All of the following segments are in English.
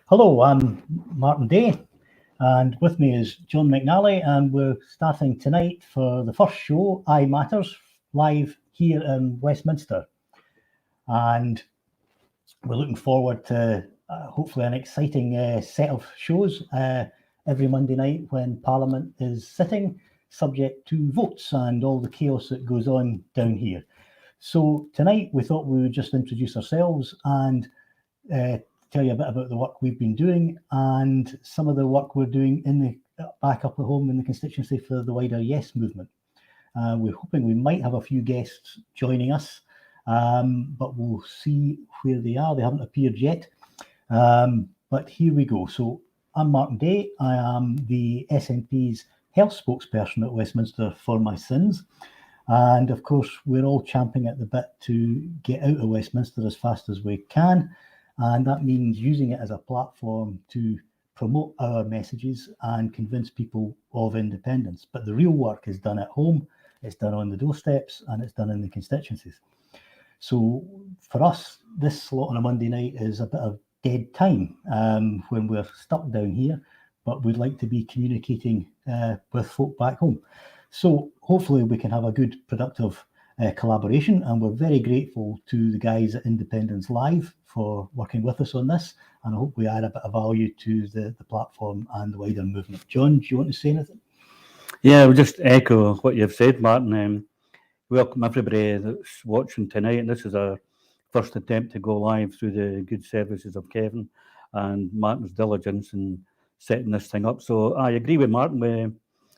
Hello, I'm Martin Day, and with me is John McNally, and we're starting tonight for the first show, ayematters, live here in Westminster. And we're looking forward to hopefully an exciting set of shows every Monday night when Parliament is sitting, subject to votes and all the chaos that goes on down here. So tonight we thought we would just introduce ourselves and tell you a bit about the work we've been doing and some of the work we're doing in the back up at home in the constituency for the wider Yes movement. We're hoping we might have a few guests joining us, but we'll see where they are. They haven't appeared yet, but here we go. So I'm Martin Day. I am the SNP's health spokesperson at Westminster for my sins. And of course, we're all champing at the bit to get out of Westminster as fast as we can. And that means using it as a platform to promote our messages and convince people of independence. But the real work is done at home, it's done on the doorsteps, and it's done in the constituencies. So for us, this slot on a Monday night is a bit of dead time when we're stuck down here, but we'd like to be communicating with folk back home. So hopefully we can have a good, productive collaboration, and we're very grateful to the guys at Independence Live for working with us on this, and I hope we add a bit of value to the platform and the wider movement. John, do you want to say anything? Yeah, I'll just echo what you've said, Martin. Welcome everybody that's watching tonight, and this is our first attempt to go live through the good services of Kevin and Martin's diligence in setting this thing up. So I agree with Martin, we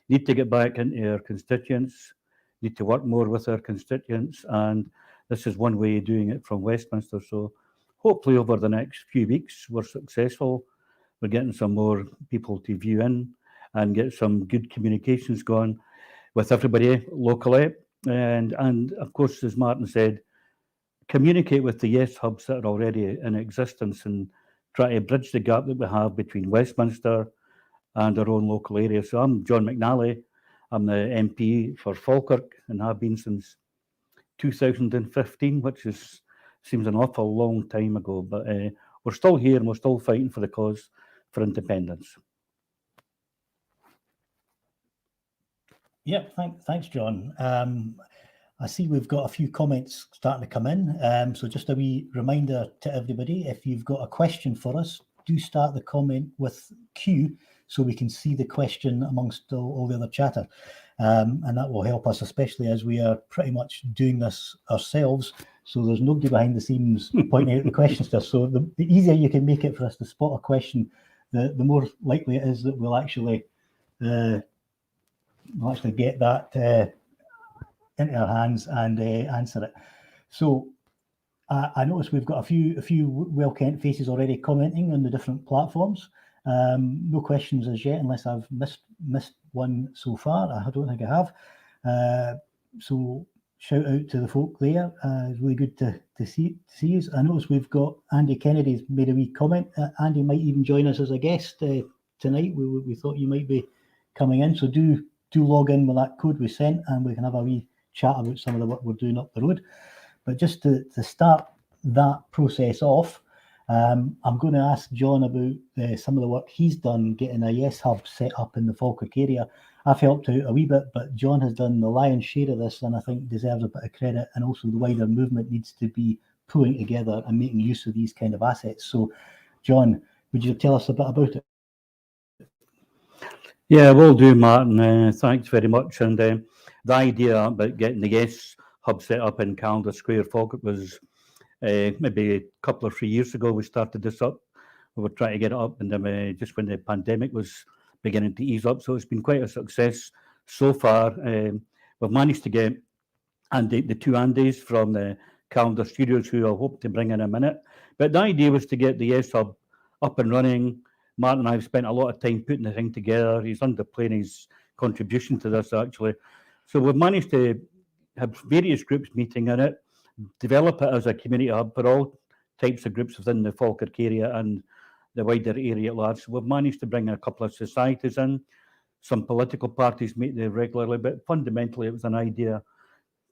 need to get back into our constituents, need to work more with our constituents, and this is one way of doing it from Westminster. So hopefully over the next few weeks we're successful. We're getting some more people to view in and get some good communications going with everybody locally. And of course, as Martin said, communicate with the Yes hubs that are already in existence and try to bridge the gap that we have between Westminster and our own local area. So I'm John McNally. I'm the MP for Falkirk and have been since 2015, which seems an awful long time ago. But we're still here and we're still fighting for the cause for independence. Yeah, thanks, John. I see we've got a few comments starting to come in. So just a wee reminder to everybody, if you've got a question for us, do start the comment with Q so we can see the question amongst all the other chatter. And that will help us, especially as we are pretty much doing this ourselves. So there's nobody behind the scenes pointing out the questions to us. So the easier you can make it for us to spot a question, the more likely it is that we'll actually get that into our hands and answer it. So I notice we've got a few well-kent faces already commenting on the different platforms. No questions as yet, unless I've missed one so far. I don't think I have. So shout out to the folk there. It's really good to see you. I notice we've got Andy Kennedy's made a wee comment. Andy might even join us as a guest tonight. We thought you might be coming in, so do log in with that code we sent, and we can have a wee chat about some of the work we're doing up the road. But just to start that process off, I'm going to ask John about some of the work he's done getting a Yes Hub set up in the Falkirk area. I've helped out a wee bit, but John has done the lion's share of this, and I think deserves a bit of credit, and also the wider movement needs to be pulling together and making use of these kind of assets. So John, would you tell us a bit about it? Yeah, will do, Martin. Thanks very much. And the idea about getting the Yes Hub set up in Calendar Square, Falkirk, was maybe a couple or 3 years ago. We started this up. We were trying to get it up, and then just when the pandemic was beginning to ease up. So it's been quite a success so far. We've managed to get the two Andys from the Calendar Studios, who I hope to bring in a minute. But the idea was to get the Yes Hub up and running. Martin and I have spent a lot of time putting the thing together. He's underplaying his contribution to this, actually. So we've managed to have various groups meeting in it, develop it as a community hub for all types of groups within the Falkirk area and the wider area at large. So we've managed to bring a couple of societies in. Some political parties meet there regularly, but fundamentally it was an idea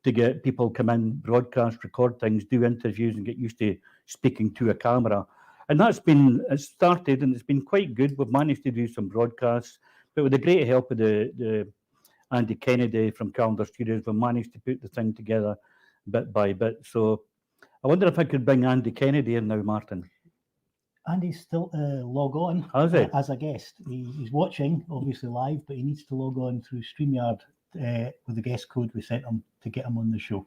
to get people come in, broadcast, record things, do interviews, and get used to speaking to a camera. And it started and it's been quite good. We've managed to do some broadcasts, but with the great help of the Andy Kennedy from Calendar Studios, we managed to put the thing together bit by bit. So I wonder if I could bring Andy Kennedy in now, Martin. Andy's still log on as a guest. He's watching, obviously live, but he needs to log on through StreamYard with the guest code we sent him to get him on the show.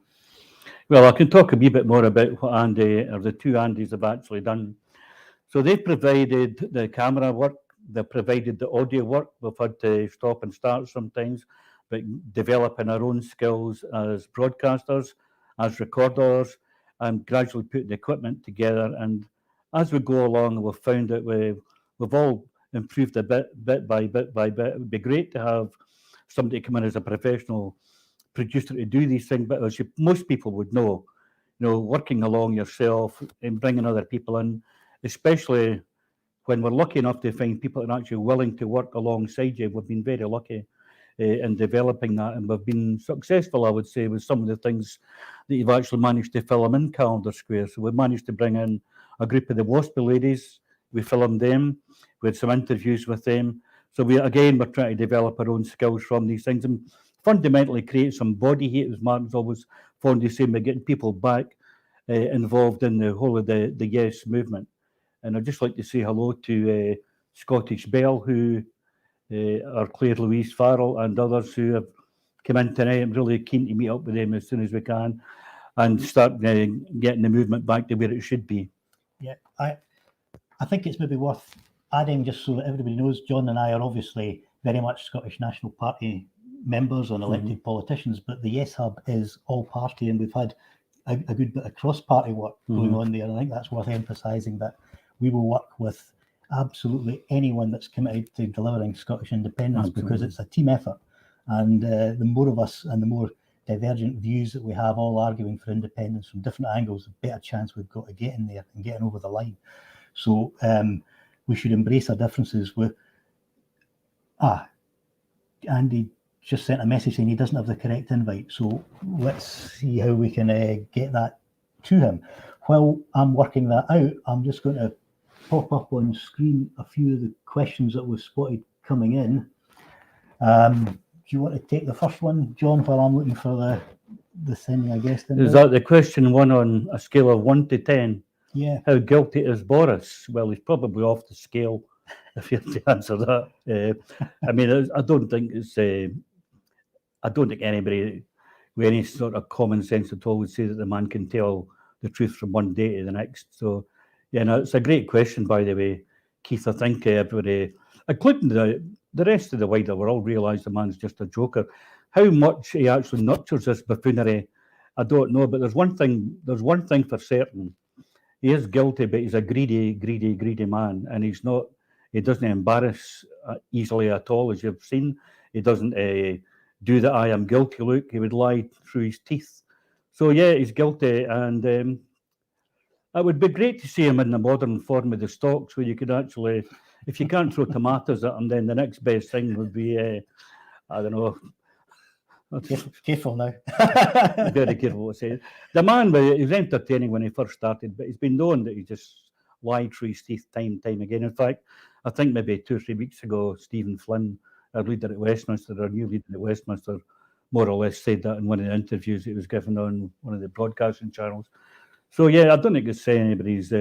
Well, I can talk a wee bit more about what Andy, or the two Andys, have actually done. So they've provided the camera work, they've provided the audio work. We've had to stop and start sometimes, but developing our own skills as broadcasters, as recorders, and gradually putting the equipment together. And as we go along, we've found that we've all improved a bit by bit. It would be great to have somebody come in as a professional producer to do these things, but as most people would know, working along yourself and bringing other people in, especially when we're lucky enough to find people that are actually willing to work alongside you. We've been very lucky in developing that, and we've been successful, I would say, with some of the things that you've actually managed to film in Calendar Square. So we've managed to bring in a group of the Waspy ladies. We filmed them. We had some interviews with them. So we're trying to develop our own skills from these things and fundamentally create some body heat, as Martin's always fond of saying, by getting people back involved in the whole of the Yes movement. And I'd just like to say hello to Scottish Bell, who are Claire Louise Farrell and others who have come in tonight. I'm really keen to meet up with them as soon as we can and start getting the movement back to where it should be. Yeah, I think it's maybe worth adding, just so that everybody knows, John and I are obviously very much Scottish National Party members and elected politicians, but the Yes Hub is all party, and we've had a good bit of cross-party work going on there. And I think that's worth emphasising, that we will work with absolutely anyone that's committed to delivering Scottish independence, because it's a team effort. And the more of us and the more divergent views that we have, all arguing for independence from different angles, the better chance we've got of getting there and getting over the line. So we should embrace our differences. Andy just sent a message saying he doesn't have the correct invite. So let's see how we can get that to him. While I'm working that out, I'm just going to pop up on screen a few of the questions that we've spotted coming in. Do you want to take the first one, John, while I'm looking for the sending a guest in? Is that the question one on a scale of 1 to 10? Yeah. How guilty is Boris? Well, he's probably off the scale, if you have to answer that. I mean, I don't think anybody with any sort of common sense at all would say that the man can tell the truth from one day to the next. So, it's a great question, by the way, Keith. I think everybody, including the rest of the wider world, realise the man's just a joker. How much he actually nurtures this buffoonery, I don't know. But there's one thing for certain. He is guilty, but he's a greedy man, and he doesn't embarrass easily at all, as you've seen. He doesn't do the I am guilty look. He would lie through his teeth. So yeah, he's guilty, and it would be great to see him in the modern form of the stocks, where you could actually, if you can't throw tomatoes at him, then the next best thing would be, I don't know. Careful now. Very careful what I say. The man, he was entertaining when he first started, but he's been known that he just lied through his teeth time again. In fact, I think maybe 2 or 3 weeks ago, Stephen Flynn, our leader at Westminster, our new leader at Westminster, more or less said that in one of the interviews it was given on one of the broadcasting channels. So yeah, I don't think it's anybody's got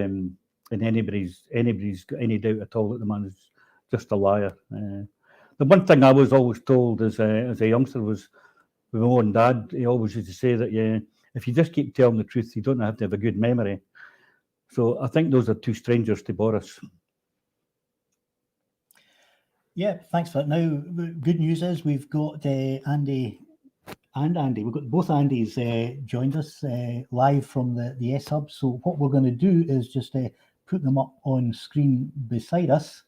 any doubt at all that the man is just a liar. The one thing I was always told as a youngster was, with my own dad, he always used to say that if you just keep telling the truth, you don't have to have a good memory. So I think those are two strangers to Boris. Yeah, thanks for that. Now, the good news is we've got Andy and Andy. We've got both Andys joined us live from the Yes Hub. So what we're going to do is just put them up on screen beside us.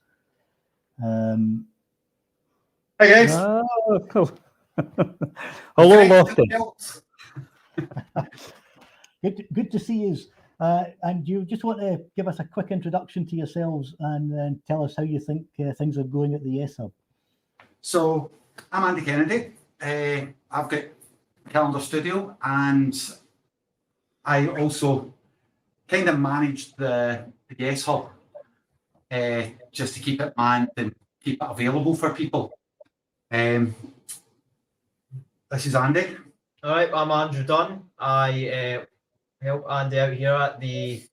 Hey guys. Oh, cool. Hello, Lofty. Good to see you. And you just want to give us a quick introduction to yourselves and then tell us how you think things are going at the Yes Hub. So I'm Andy Kennedy. I've got Calendar Studio, and I also kind of managed the Yes Hub just to keep it manned and keep it available for people. This is Andy. All right, I'm Andrew Dunn. I help Andy out here at the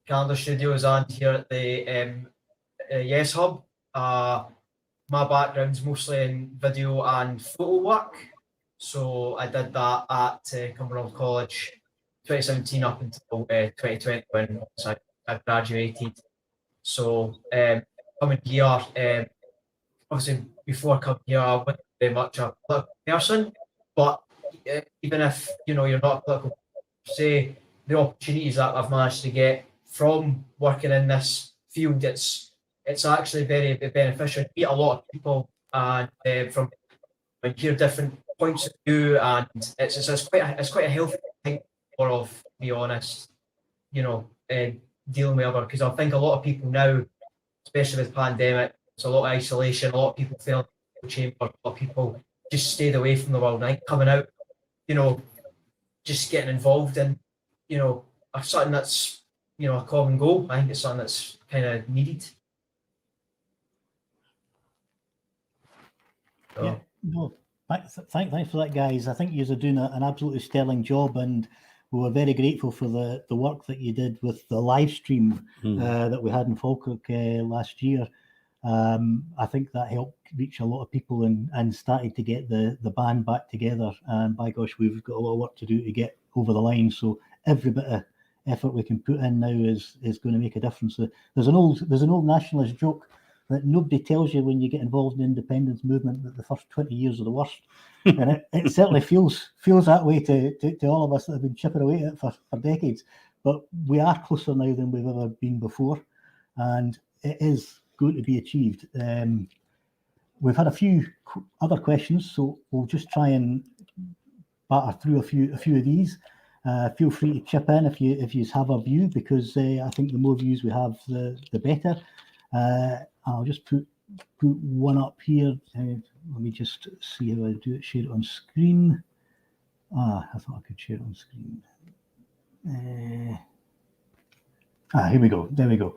Calendar Studios and here at the Yes Hub. My background's mostly in video and photo work. So I did that at Cumberland College 2017 up until 2020 when I graduated. So coming here, obviously before coming here, I wasn't very much a political person, but even if you're not a political person, say the opportunities that I've managed to get from working in this field, it's actually very, very beneficial. You meet a lot of people and from hear different points of view, and it's quite a healthy thing for, of to be honest, dealing with other, because I think a lot of people now, especially with the pandemic, it's a lot of isolation, a lot of people feel in the chamber, a lot of people just stayed away from the world. And I think coming out, just getting involved in, something that's, a common goal. I think it's something that's kind of needed. So. Yeah, no, thanks for that, guys. I think you're doing an absolutely sterling job, and we were very grateful for the work that you did with the live stream that we had in Falkirk last year. I think that helped reach a lot of people and started to get the band back together. And by gosh, we've got a lot of work to do to get over the line. So every bit of effort we can put in now is going to make a difference. There's an old nationalist joke that nobody tells you when you get involved in the independence movement that the first 20 years are the worst. And it certainly feels that way to all of us that have been chipping away at it for decades. But we are closer now than we've ever been before, and it is going to be achieved. We've had a few other questions, so we'll just try and batter through a few of these. Feel free to chip in if you have a view, because I think the more views we have, the better. I'll just put one up here. Let me just see how I do it. Share it on screen. I thought I could share it on screen. Here we go. There we go.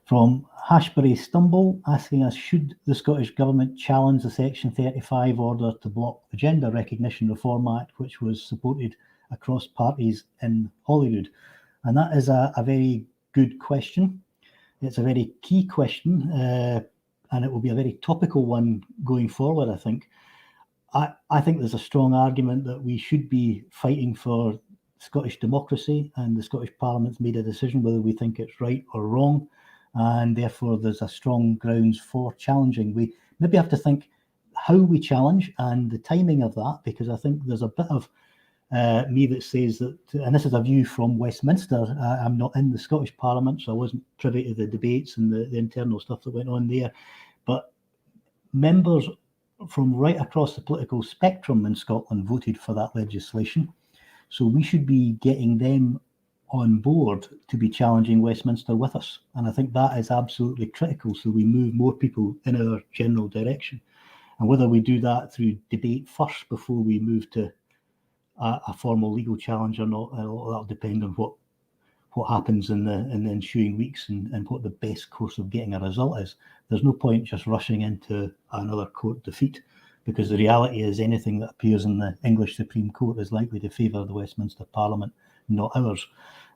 From Hashbury Stumble, asking us, should the Scottish Government challenge the Section 35 order to block the Gender Recognition Reform Act, which was supported across parties in Holyrood? And that is a very good question. It's a very key question, and it will be a very topical one going forward, I think. I think there's a strong argument that we should be fighting for Scottish democracy, and the Scottish Parliament's made a decision whether we think it's right or wrong, and therefore there's a strong grounds for challenging. We maybe have to think how we challenge and the timing of that, because I think there's a bit of me that says that, and this is a view from Westminster, I'm not in the Scottish Parliament, so I wasn't privy to the debates and the internal stuff that went on there, but members from right across the political spectrum in Scotland voted for that legislation. So we should be getting them on board to be challenging Westminster with us. And I think that is absolutely critical, so we move more people in our general direction. And whether we do that through debate first before we move to a formal legal challenge or not, that'll depend on what happens in the ensuing weeks and what the best course of getting a result is. There's no point just rushing into another court defeat, because the reality is anything that appears in the English Supreme Court is likely to favour the Westminster Parliament, not ours.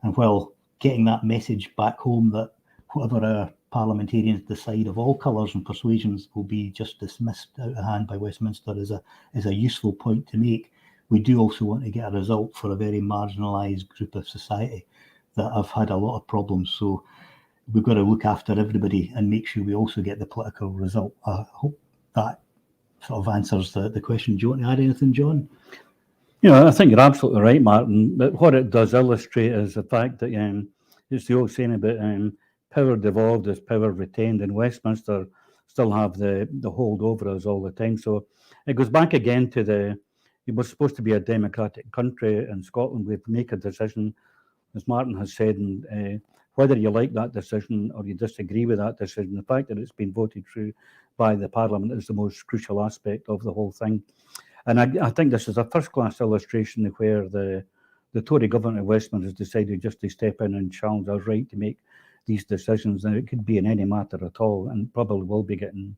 And while getting that message back home that whatever our parliamentarians decide of all colours and persuasions will be just dismissed out of hand by Westminster is a useful point to make, we do also want to get a result for a very marginalised group of society that have had a lot of problems. So we've got to look after everybody and make sure we also get the political result. I hope that sort of answers the question. Do you want to add anything, John? I think you're absolutely right, Martin. But what it does illustrate is the fact that it's the old saying about power devolved is power retained, and Westminster still have the hold over us all the time. So it goes back again to it was supposed to be a democratic country in Scotland. We make a decision, as Martin has said, and whether you like that decision or you disagree with that decision, the fact that it's been voted through by the Parliament is the most crucial aspect of the whole thing. And I think this is a first-class illustration of where the Tory government of Westminster has decided just to step in and challenge our right to make these decisions, and it could be in any matter at all, and probably will be getting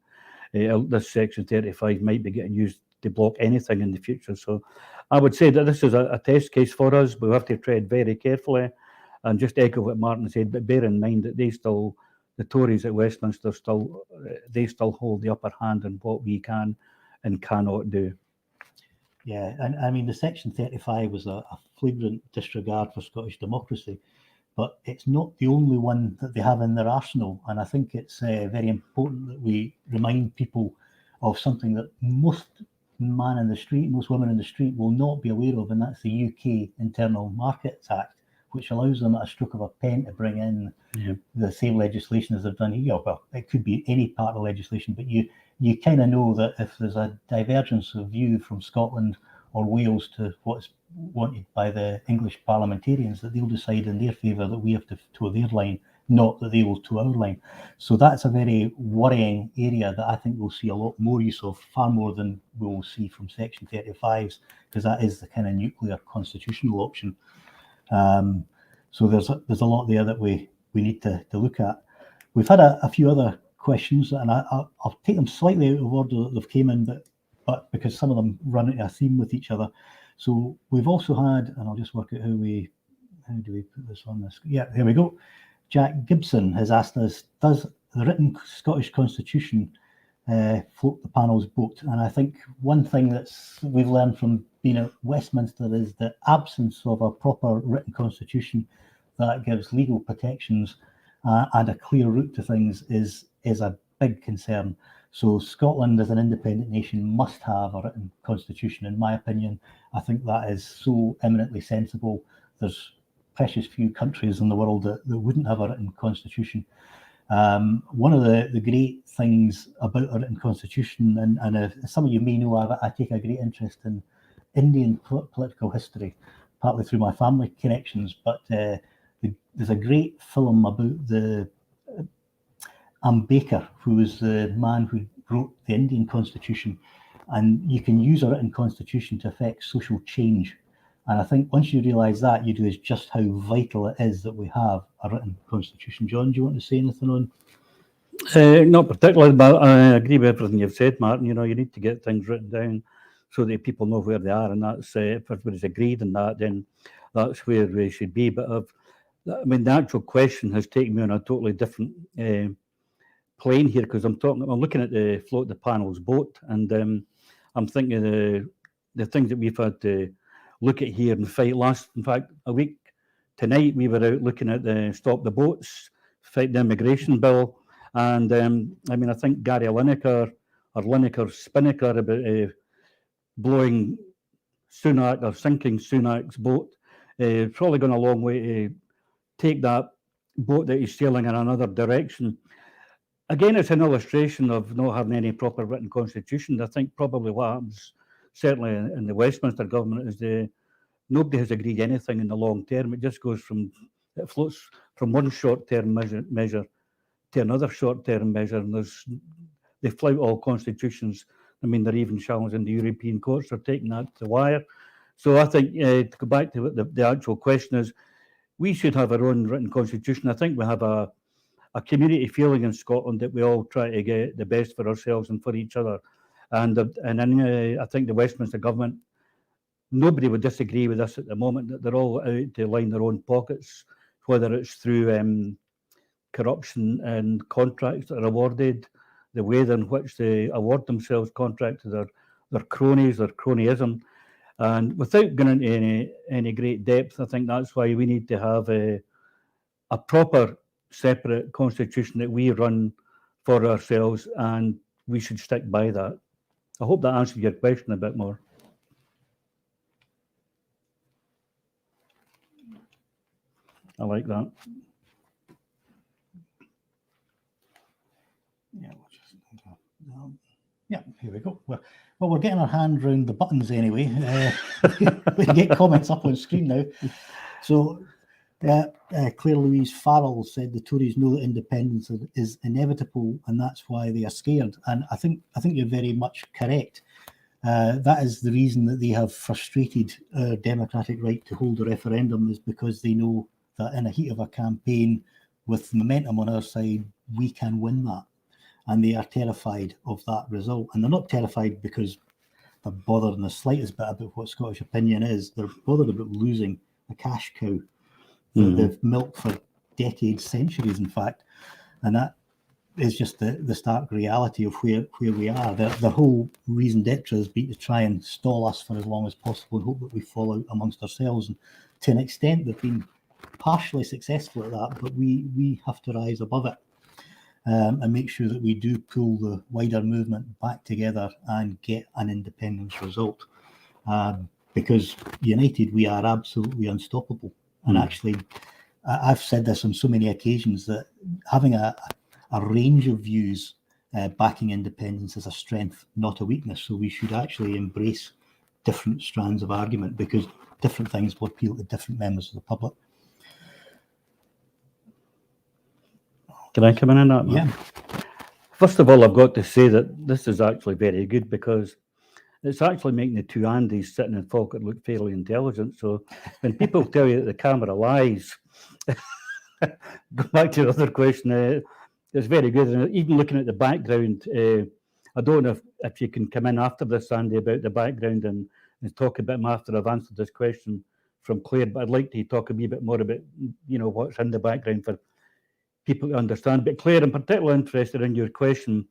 this Section 35 might be getting used to block anything in the future. So I would say that this is a test case for us. We have to tread very carefully, and just echo what Martin said, but bear in mind that the Tories at Westminster still hold the upper hand in what we can and cannot do. Yeah, and I mean, the Section 35 was a flagrant disregard for Scottish democracy, but it's not the only one that they have in their arsenal. And I think it's very important that we remind people of something that most women in the street will not be aware of, and that's the UK Internal Markets Act, which allows them at a stroke of a pen to bring in the same legislation as they've done here. Well, it could be any part of legislation, but you kind of know that if there's a divergence of view from Scotland or Wales to what's wanted by the English parliamentarians, that they'll decide in their favour that we have to toe their line, not that they will toe our line. So that's a very worrying area that I think we'll see a lot more use of, far more than we will see from Section 35s, because that is the kind of nuclear constitutional option. So there's a lot there that we need to look at. We've had a few other questions, and I'll take them slightly out of order that they've came in, but because some of them run into a theme with each other. So we've also had, and I'll just work out how do we put this on this? Yeah, here we go. Jack Gibson has asked us, does the written Scottish Constitution float the panel's boat? And I think one thing we've learned from being at Westminster is the absence of a proper written constitution that gives legal protections and a clear route to things is a big concern. So Scotland as an independent nation must have a written constitution, in my opinion. I think that is so eminently sensible. There's precious few countries in the world that wouldn't have a written constitution. One of the great things about a written constitution, and some of you may know, I take a great interest in Indian political history, partly through my family connections, but there's a great film about Ambedkar, who was the man who wrote the Indian constitution, and you can use a written constitution to affect social change. And I think once you realise that, you realise just how vital it is that we have a written constitution. John, do you want to say anything on? Not particularly, but I agree with everything you've said, Martin. You need to get things written down so that people know where they are, and that's if everybody's agreed on that, then that's where we should be. But the actual question has taken me on a totally different plane here, because I'm looking at the float the panel's boat, and I'm thinking of the things that we've had to look at here and fight. In fact, a week tonight we were out looking at the Stop the Boats, fight the immigration bill, and I think Gary Lineker Spinnaker about blowing Sunak or sinking Sunak's boat, probably going a long way to take that boat that he's sailing in another direction. Again, it's an illustration of not having any proper written constitution. I think probably what happens, certainly in the Westminster government, is nobody has agreed anything in the long term. It just it floats from one short-term measure to another short-term measure, and they flout all constitutions. They're even challenging the European courts are taking that to the wire. So I think to go back to what the actual question is, we should have our own written constitution. I think we have a community feeling in Scotland that we all try to get the best for ourselves and for each other. And I think the Westminster government, nobody would disagree with us at the moment, that they're all out to line their own pockets, whether it's through corruption and contracts that are awarded, the way in which they award themselves contracts to their cronies, their cronyism. And without going into any great depth, I think that's why we need to have a proper separate constitution that we run for ourselves, and we should stick by that. I hope that answers your question a bit more. I like that. Yeah, here we go. Well, we're getting our hand around the buttons anyway. We can get comments up on screen now. So Claire Louise Farrell said the Tories know that independence is inevitable, and that's why they are scared. And I think you're very much correct. That is the reason that they have frustrated democratic right to hold a referendum, is because they know that in the heat of a campaign, with the momentum on our side, we can win that. And they are terrified of that result. And they're not terrified because they're bothered in the slightest bit about what Scottish opinion is. They're bothered about losing a cash cow that they've milked for decades, centuries, in fact. And that is just the stark reality of where we are. The whole reason d'etre has been to try and stall us for as long as possible and hope that we fall out amongst ourselves. And to an extent, they've been partially successful at that, but we have to rise above it and make sure that we do pull the wider movement back together and get an independence result. Because united, we are absolutely unstoppable. And actually, I've said this on so many occasions that having a range of views backing independence is a strength, not a weakness. So we should actually embrace different strands of argument, because different things will appeal to different members of the public. Can I come in on that, Matt? Yeah. First of all, I've got to say that this is actually very good, because it's actually making the two Andys sitting in Falkirk look fairly intelligent. So when people tell you that the camera lies, go back to the other question, it's very good. And even looking at the background, I don't know if you can come in after this, Andy, about the background and talk a bit more after I've answered this question from Claire, but I'd like to talk a wee bit more about, what's in the background for people to understand. But Claire, I'm particularly interested in your question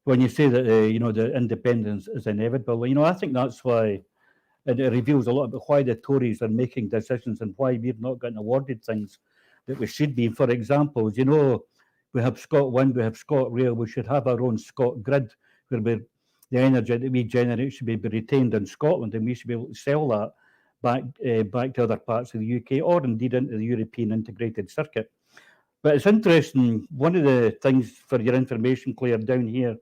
when you say that, the independence is inevitable. I think that's why it reveals a lot about why the Tories are making decisions and why we're not getting awarded things that we should be. For example, we have ScotWind, we have ScotRail, we should have our own ScotGrid, where the energy that we generate should be retained in Scotland, and we should be able to sell that back to other parts of the UK, or indeed into the European integrated circuit. But it's interesting, one of the things, for your information, Claire, down here,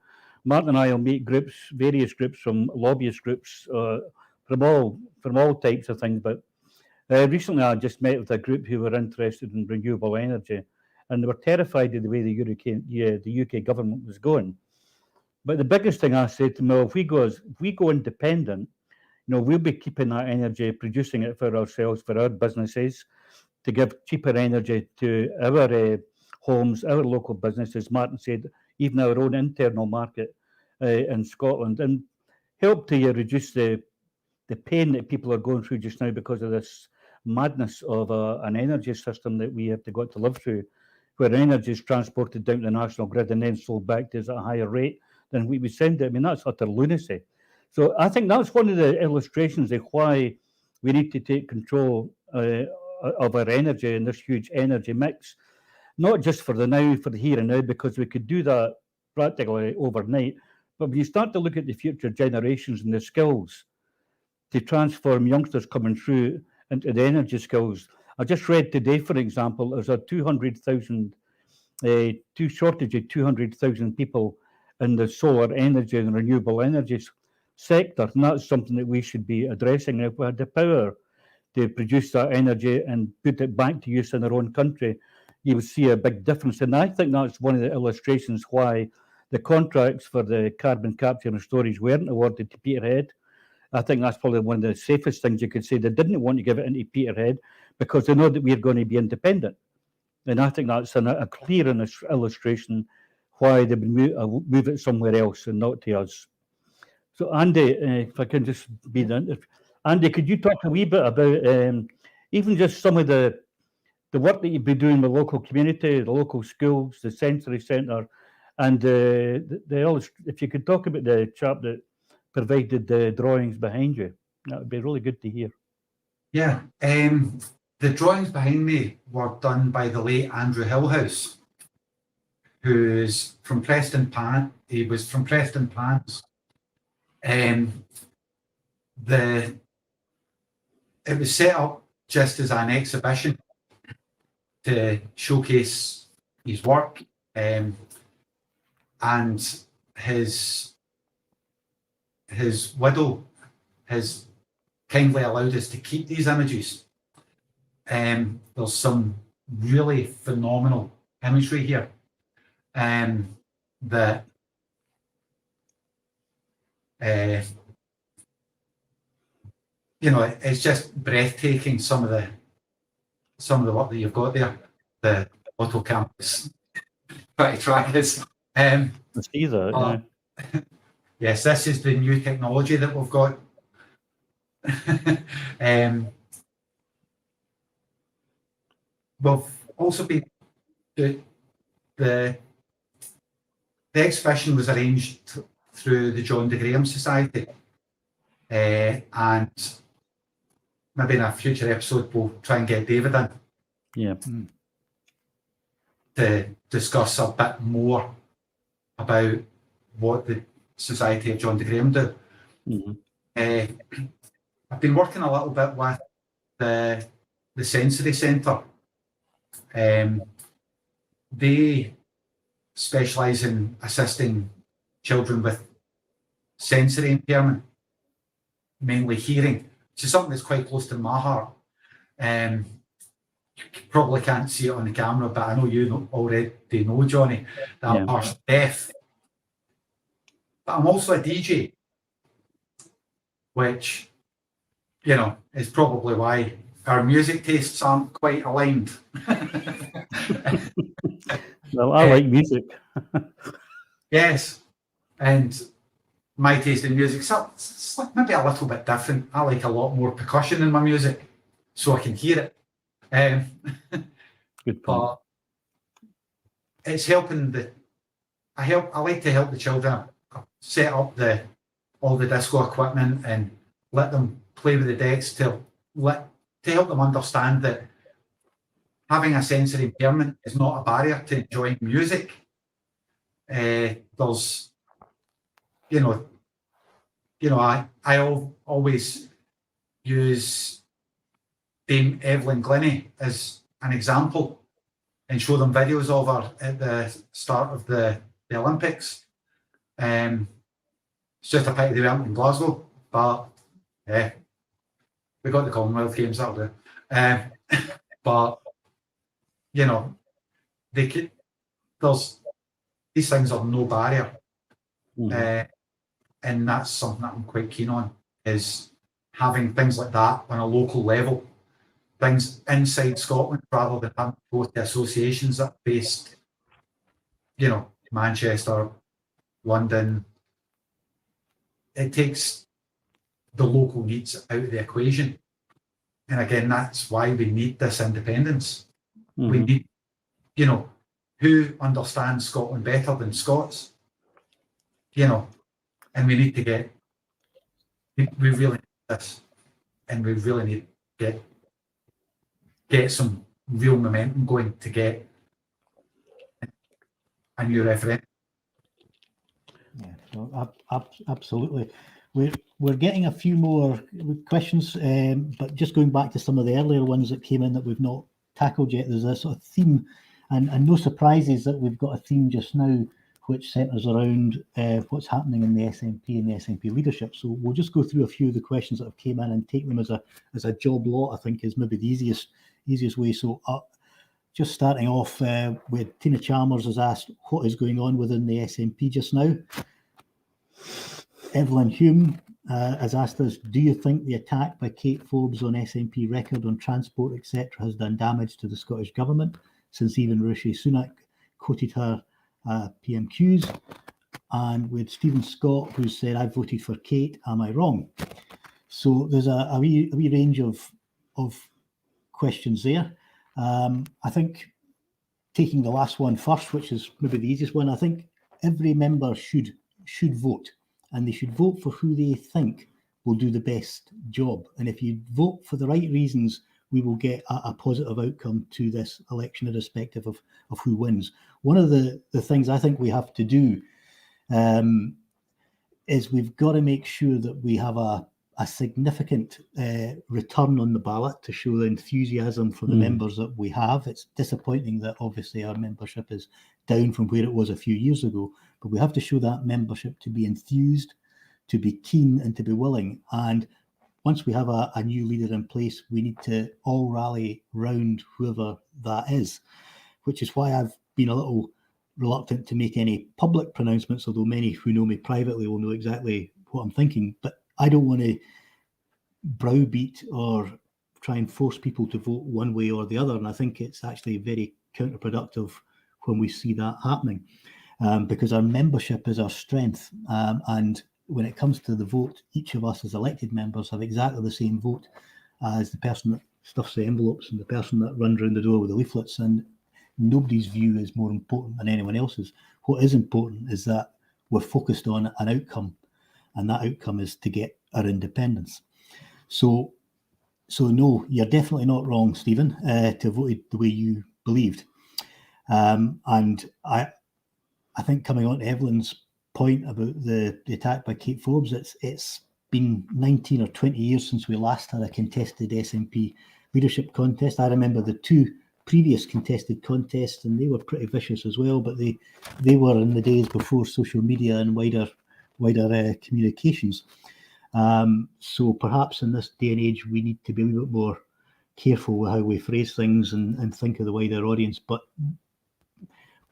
Martin and I will meet various groups from lobbyist groups, from all types of things. But recently I just met with a group who were interested in renewable energy, and they were terrified of the way the UK government was going. But the biggest thing I said to them, well, if we go independent, we'll be keeping that energy, producing it for ourselves, for our businesses, to give cheaper energy to our homes, our local businesses. Martin said, even our own internal market in Scotland, and help to reduce the pain that people are going through just now because of this madness of an energy system that we have got to live through, where energy is transported down to the national grid and then sold back to us at a higher rate than we send it. I mean, that's utter lunacy. So I think that's one of the illustrations of why we need to take control of our energy in this huge energy mix, not just for the here and now, because we could do that practically overnight. But when you start to look at the future generations and the skills to transform youngsters coming through into the energy skills, I just read today, for example, there's a 200,000 shortage of 200,000 people in the solar energy and renewable energy sector, and that's something that we should be addressing. If we had the power to produce that energy and put it back to use in our own country, you would see a big difference. And I think that's one of the illustrations why the contracts for the carbon capture and storage weren't awarded to Peterhead. I think that's probably one of the safest things you could say. They didn't want to give it into Peterhead because they know that we're going to be independent. And I think that's a clear illustration why they would move it somewhere else and not to us. So Andy, if I can just be the Andy, could you talk a wee bit about even just some of the work that you've been doing with the local community, the local schools, the sensory centre, and if you could talk about the chap that provided the drawings behind you, that would be really good to hear. Yeah, the drawings behind me were done by the late Andrew Hillhouse, who's from Preston Pan. He was from Preston Pans. It was set up just as an exhibition to showcase his work, and his widow has kindly allowed us to keep these images. There's some really phenomenal imagery here that it's just breathtaking. Some of the work that you've got there, auto campus 20 trackers. I see that, Uh, yes, this is the new technology that we've got. We've also been the exhibition was arranged through the John de Graham Society, and maybe in a future episode we'll try and get David in yeah. to discuss a bit more about what the Society of John de Graham do. I've been working a little bit with the Sensory Centre. They specialise in assisting children with sensory impairment, mainly hearing, which is something that's quite close to my heart. You probably can't see it on the camera, but I know you already know, Johnny, that I'm partially deaf. But I'm also a DJ, which, you know, is probably why our music tastes aren't quite aligned. Well, I like music. Yes, and my taste in music is maybe a little bit different. I like a lot more percussion in my music, so I can hear it. Good point. But it's helping I like to help the children set up all the disco equipment and let them play with the decks to help them understand that having a sensory impairment is not a barrier to enjoying music. There's, I always use Dame Evelyn Glennie as an example and show them videos of her at the start of the Olympics. It's just a pity they weren't in Glasgow, but yeah, we got the Commonwealth Games, that'll do. But you know, these things are no barrier, and that's something that I'm quite keen on, is having things like that on a local level, things inside Scotland rather than having to go to associations that are based, Manchester, London. It takes the local needs out of the equation. And again, that's why we need this independence. We need, who understands Scotland better than Scots? And we need to we really need this. And we really need to get some real momentum going to get a new referendum. Yeah, no, absolutely. We're getting a few more questions, but just going back to some of the earlier ones that came in that we've not tackled yet, there's a sort of theme, and no surprises that we've got a theme just now which centres around what's happening in the SNP and the SNP leadership. So we'll just go through a few of the questions that have came in and take them as a job lot, I think, is maybe the easiest way. So just starting off with Tina Chalmers has asked what is going on within the SNP just now. Evelyn Hume has asked us, do you think the attack by Kate Forbes on SNP record on transport, etc., has done damage to the Scottish Government, since even Rishi Sunak quoted her PMQs? And with Stephen Scott, who said, I voted for Kate, am I wrong? So there's a wee range of questions there. I think taking the last one first, which is maybe the easiest one, I think every member should vote, and they should vote for who they think will do the best job. And if you vote for the right reasons, we will get a positive outcome to this election, irrespective of who wins. One of the things I think we have to do is we've got to make sure that we have a significant return on the ballot to show the enthusiasm for the members that we have. It's disappointing that obviously our membership is down from where it was a few years ago, but we have to show that membership to be enthused, to be keen, and to be willing. And once we have a new leader in place, we need to all rally round whoever that is, which is why I've been a little reluctant to make any public pronouncements, although many who know me privately will know exactly what I'm thinking. But I don't want to browbeat or try and force people to vote one way or the other. And I think it's actually very counterproductive when we see that happening, because our membership is our strength, and when it comes to the vote, each of us as elected members have exactly the same vote as the person that stuffs the envelopes and the person that runs around the door with the leaflets, and nobody's view is more important than anyone else's. What is important is that we're focused on an outcome, and that outcome is to get our independence. So no, you're definitely not wrong, Stephen, to have voted the way you believed. And I think coming on to Evelyn's point about the attack by Kate Forbes, it's been 19 or 20 years since we last had a contested SNP leadership contest. I remember the two previous contested contests, and they were pretty vicious as well, but they were in the days before social media and wider communications. So perhaps in this day and age, we need to be a little bit more careful with how we phrase things and think of the wider audience. But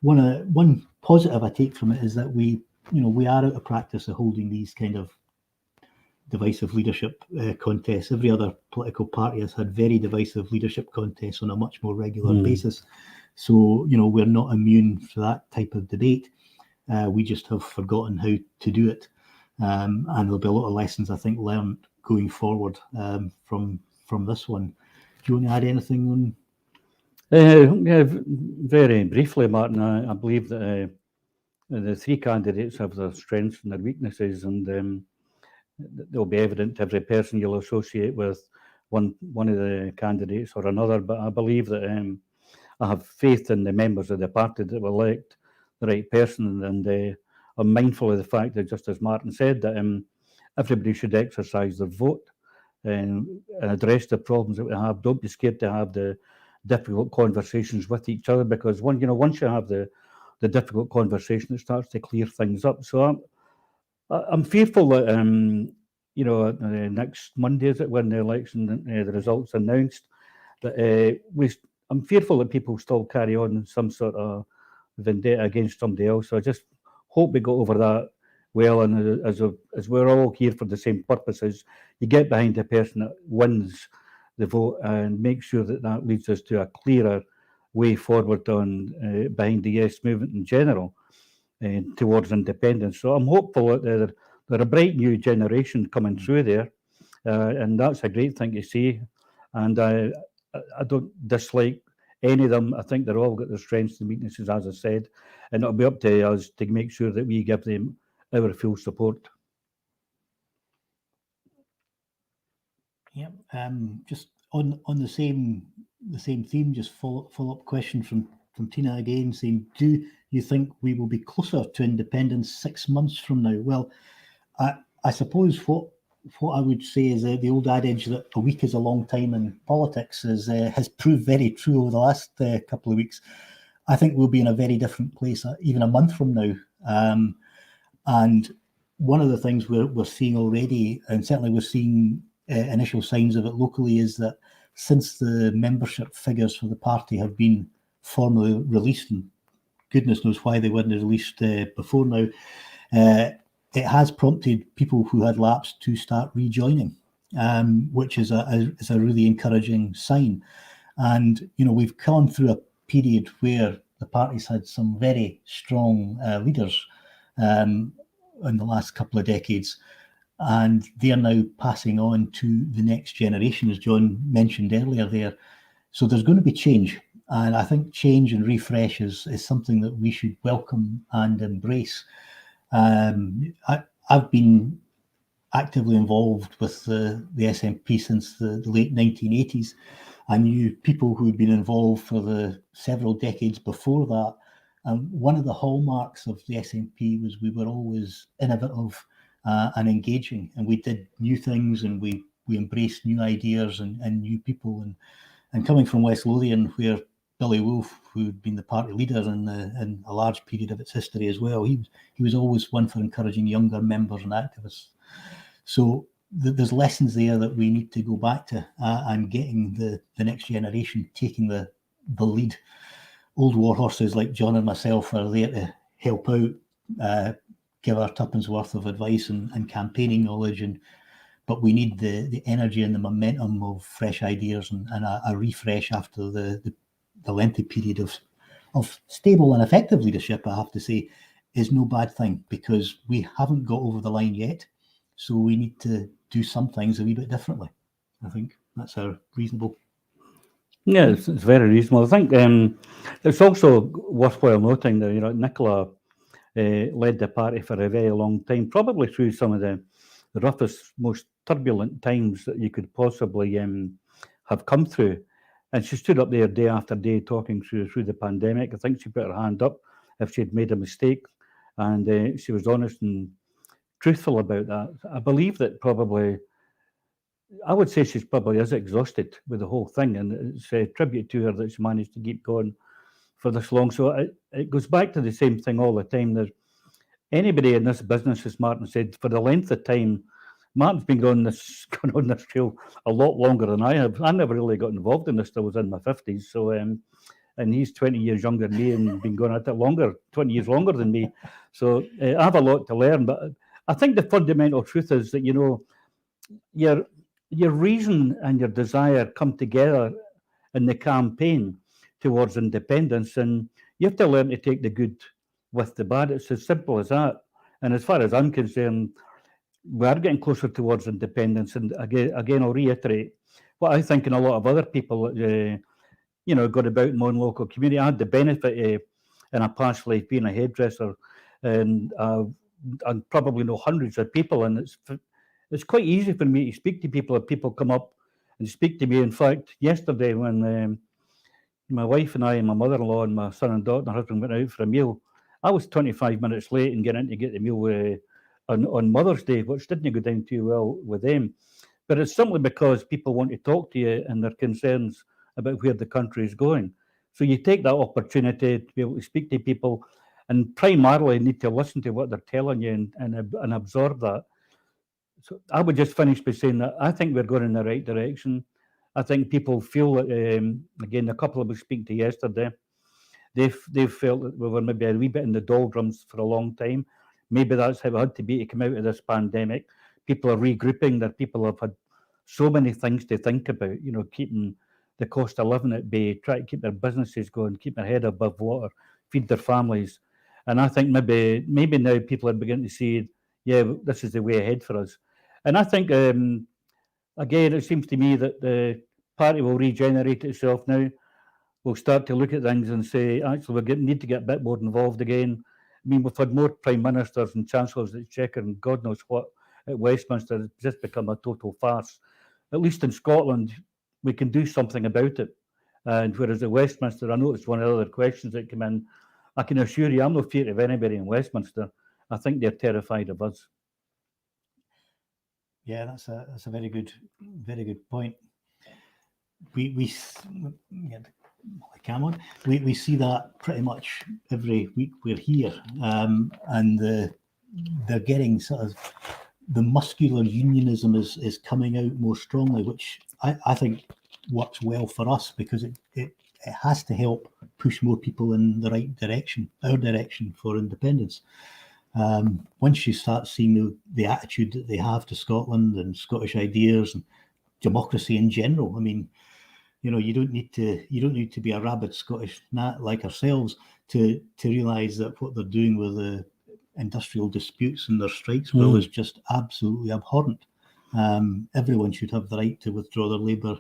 one positive I take from it is that we are out of practice of holding these kind of divisive leadership contests. Every other political party has had very divisive leadership contests on a much more regular basis. So, we're not immune to that type of debate. We just have forgotten how to do it. And there'll be a lot of lessons, I think, learned going forward from this one. Do you want to add anything on? Yeah, very briefly, Martin. I believe that the three candidates have their strengths and their weaknesses, and they'll be evident to every person you'll associate with one of the candidates or another. But I believe that I have faith in the members of the party that will elect the right person, and I'm mindful of the fact that, just as Martin said, that everybody should exercise their vote and address the problems that we have. Don't be scared to have the difficult conversations with each other, because once you have the difficult conversation, it starts to clear things up. So I'm fearful that next Monday, is it, when the election the results announced, that I'm fearful that people still carry on some sort of vendetta against somebody else. So I just hope we go over that well, and as we're all here for the same purposes, you get behind the person that wins the vote and make sure that leads us to a clearer way forward on behind the yes movement in general towards independence. So I'm hopeful that they're a bright new generation coming through there, and that's a great thing to see. And I don't dislike any of them. I think they're all got their strengths and weaknesses, as I said, and it'll be up to us to make sure that we give them our full support. Yeah, just on the same theme, just follow up question from Tina again, saying, do you think we will be closer to independence 6 months from now? Well, I suppose what I would say is the old adage that a week is a long time in politics has proved very true over the last couple of weeks. I think we'll be in a very different place even a month from now. And one of the things we're seeing already, and certainly we're seeing initial signs of it locally, is that since the membership figures for the party have been formally released, and goodness knows why they weren't released before now, it has prompted people who had lapsed to start rejoining, which is a really encouraging sign. And we've gone through a period where the party's had some very strong leaders in the last couple of decades, and they are now passing on to the next generation, as John mentioned earlier there. So there's going to be change, and I think change and refresh is something that we should welcome and embrace. I've been actively involved with the SNP since the late 1980s. I knew people who had been involved for the several decades before that. And one of the hallmarks of the SNP was we were always innovative and engaging, and we did new things, and we embraced new ideas and new people. And coming from West Lothian, where Billy Wolfe, who'd been the party leader in a large period of its history as well, he was always one for encouraging younger members and activists. So there's lessons there that we need to go back to, and getting the next generation taking the lead. Old war horses like John and myself are there to help out, give our tuppence worth of advice and campaigning knowledge, but we need the energy and the momentum of fresh ideas and a refresh after the lengthy period of of stable and effective leadership, I have to say, is no bad thing, because we haven't got over the line yet. So we need to do some things a wee bit differently. I think that's a reasonable. Yeah, it's very reasonable. I think it's also worthwhile noting that, Nicola led the party for a very long time, probably through some of the roughest, most turbulent times that you could possibly have come through. And she stood up there day after day talking through the pandemic. I think she put her hand up if she'd made a mistake, and she was honest and truthful about that. I believe that probably, I would say she's probably is exhausted with the whole thing, and it's a tribute to her that she managed to keep going for this long. So it goes back to the same thing all the time. There's anybody in this business, as Martyn said, for the length of time, Martyn's been going on this trail a lot longer than I have. I never really got involved in this till I was in my 50s. So, and he's 20 years younger than me and been going at it longer, 20 years longer than me. So I have a lot to learn. But I think the fundamental truth is that, your reason and your desire come together in the campaign towards independence, and you have to learn to take the good with the bad. It's as simple as that. And as far as I'm concerned, we are getting closer towards independence. And again, I'll reiterate what I think, and a lot of other people, got about in my own local community. I had the benefit in a past life being a hairdresser, and I probably know hundreds of people, and it's quite easy for me to speak to people if people come up and speak to me. In fact, yesterday when my wife and I and my mother-in-law and my son and daughter and her husband went out for a meal, I was 25 minutes late and getting in to get the meal on Mother's Day, which didn't go down too well with them. But it's simply because people want to talk to you and their concerns about where the country is going. So you take that opportunity to be able to speak to people, and primarily need to listen to what they're telling you and absorb that. So I would just finish by saying that I think we're going in the right direction. I think people feel that, again, a couple of us speaking to yesterday, they've felt that we were maybe a wee bit in the doldrums for a long time. Maybe that's how it had to be to come out of this pandemic. People are regrouping. That people have had so many things to think about, keeping the cost of living at bay, try to keep their businesses going, keep their head above water, feed their families. And I think maybe now people are beginning to see, yeah, this is the way ahead for us. And I think, again, it seems to me that the party will regenerate itself now. We'll start to look at things and say, actually, we need to get a bit more involved again. I mean, we've had more prime ministers and chancellors at Exchequer and God knows what at Westminster. It's just become a total farce. At least in Scotland, we can do something about it. And whereas at Westminster, I know it's one of the other questions that come in. I can assure you, I'm no fear of anybody in Westminster. I think they're terrified of us. Yeah, that's a very good point. We see that pretty much every week we're here, and they're getting sort of the muscular unionism is coming out more strongly, which I think works well for us, because it has to help push more people in the right direction, our direction for independence. Once you start seeing the attitude that they have to Scotland and Scottish ideas and democracy in general, I mean, you don't need to be a rabid Scottish gnat like ourselves to realise that what they're doing with the industrial disputes and their strikes bill is just absolutely abhorrent. Everyone should have the right to withdraw their labour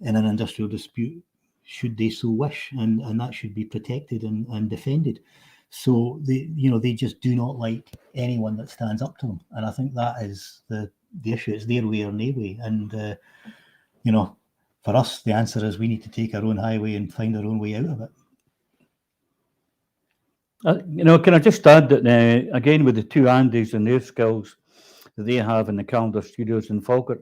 in an industrial dispute, should they so wish, and that should be protected and defended. So they just do not like anyone that stands up to them, and I think that is the issue. It's their way or no way, and for us, the answer is we need to take our own highway and find our own way out of it. Can I just add that, again, with the two Andys and their skills that they have in the Calendar Studios in Falkirk,